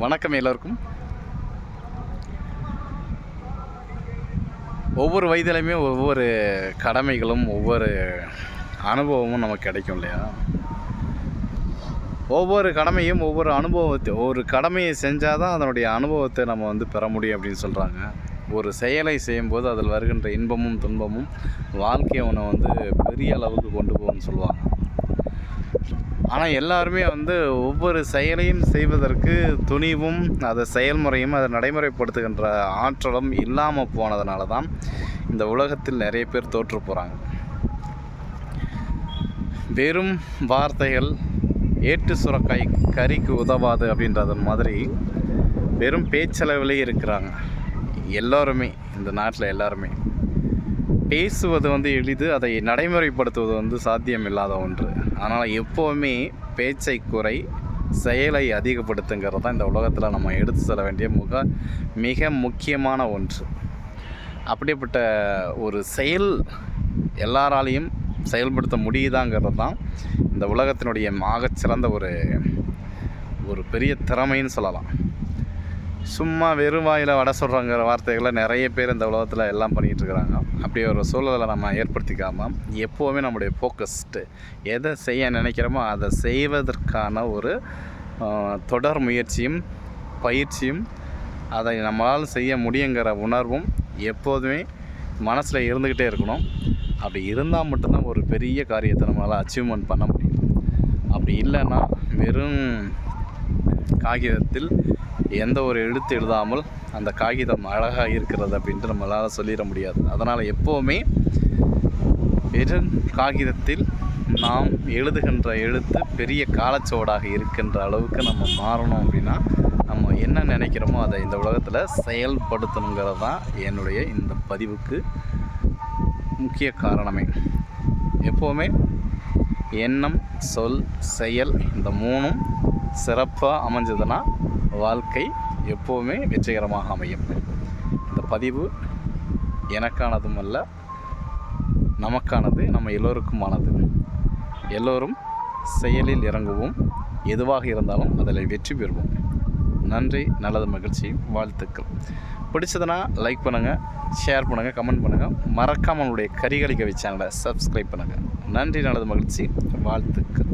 வணக்கம் எல்லோருக்கும். ஒவ்வொரு வயதிலையுமே ஒவ்வொரு கடமைகளும் ஒவ்வொரு அனுபவமும் நமக்கு கிடைக்கும் இல்லையா? ஒவ்வொரு கடமையும் ஒவ்வொரு ஒரு கடமையை செஞ்சால் தான் அதனுடைய அனுபவத்தை நம்ம பெற முடியும் அப்படின்னு சொல்கிறாங்க. ஒரு செயலை செய்யும்போது அதில் வருகின்ற இன்பமும் துன்பமும் வாழ்க்கையை பெரிய அளவுக்கு கொண்டு போகும்னு சொல்லுவாங்க. ஆனால் எல்லாருமே ஒவ்வொரு செயலையும் செய்வதற்கு துணிவும் அதை செயல்முறையும் அதை நடைமுறைப்படுத்துகின்ற ஆற்றலும் இல்லாமல் போனதுனால தான் இந்த உலகத்தில் நிறைய பேர் தோற்று போகிறாங்க. வெறும் வார்த்தைகள் ஏட்டு சுரக்காய் கறிக்கு உதவாது அப்படின்றது மாதிரி வெறும் பேச்சளவிலே இருக்கிறாங்க எல்லோருமே. இந்த நாட்டில் எல்லாருமே பேசுவது எளிது, அதை நடைமுறைப்படுத்துவது சாத்தியம் இல்லாத ஒன்று. அதனால் எப்போவுமே பேச்சை குறை, செயலை அதிகப்படுத்துங்கிறது தான் இந்த உலகத்தில் நம்ம எடுத்து செல்ல வேண்டிய மிக முக்கியமான ஒன்று. அப்படிப்பட்ட ஒரு செயல் எல்லாராலையும் செயல்படுத்த முடியுதாங்கிறது தான் இந்த உலகத்தினுடைய ஆகச்சிறந்த ஒரு பெரிய திறமைன்னு சொல்லலாம். சும்மா வெறும் வாயில் வடை சொல்கிறாங்கிற வார்த்தைகளை நிறைய பேர் இந்த உலகத்தில் எல்லாம் பண்ணிகிட்ருக்குறாங்க. அப்படி ஒரு சூழலை நம்ம ஏற்படுத்திக்காமல் எப்போவுமே நம்முடைய ஃபோக்கஸ்டு எதை செய்ய நினைக்கிறோமோ அதை செய்வதற்கான ஒரு தொடர் முயற்சியும் பயிற்சியும் அதை நம்மளால் செய்ய முடியுங்கிற உணர்வும் எப்போதுமே மனசில் இருந்துக்கிட்டே இருக்கணும். அப்படி இருந்தால் மட்டும்தான் ஒரு பெரிய காரியத்தை நம்மளால் அச்சீவ்மெண்ட் பண்ண முடியும். அப்படி இல்லைன்னா வெறும் காகிதத்தில் எந்த ஒரு எழுத்து எழுதாமல் அந்த காகிதம் அழகாக இருக்கிறது அப்படின்ட்டு நம்மளால் சொல்லிட முடியாது. அதனால் எப்போவுமே வெறும் காகிதத்தில் நாம் எழுதுகின்ற எழுத்து பெரிய காலச்சுவடாக இருக்கின்ற அளவுக்கு நம்ம மாறணும். அப்படின்னா நம்ம என்ன நினைக்கிறோமோ அதை இந்த உலகத்தில் செயல்படுத்தணுங்கிறது தான் என்னுடைய இந்த பதிவுக்கு முக்கிய காரணமே. எப்போவுமே எண்ணம், சொல், செயல் இந்த மூணும் சிறப்பாக அமைஞ்சதுன்னா வாழ்க்கை எப்போவுமே வெற்றிகரமாக அமையும். இந்த பதிவு எனக்கானதும் அல்ல, நமக்கானது, நம்ம எல்லோருக்குமானது. எல்லோரும் செயலில் இறங்குவோம். எதுவாக இருந்தாலும் அதில் வெற்றி பெறுவோம். நன்றி, நல்லது, மகிழ்ச்சி, வாழ்த்துக்கள். பிடிச்சதுன்னா லைக் பண்ணுங்கள், ஷேர் பண்ணுங்கள், கமெண்ட் பண்ணுங்கள். மறக்காமல் உங்களுடைய கரிகாலி கவி சேனலை சப்ஸ்கிரைப் பண்ணுங்கள். நன்றி, நல்லது, மகிழ்ச்சி, வாழ்த்துக்கள்.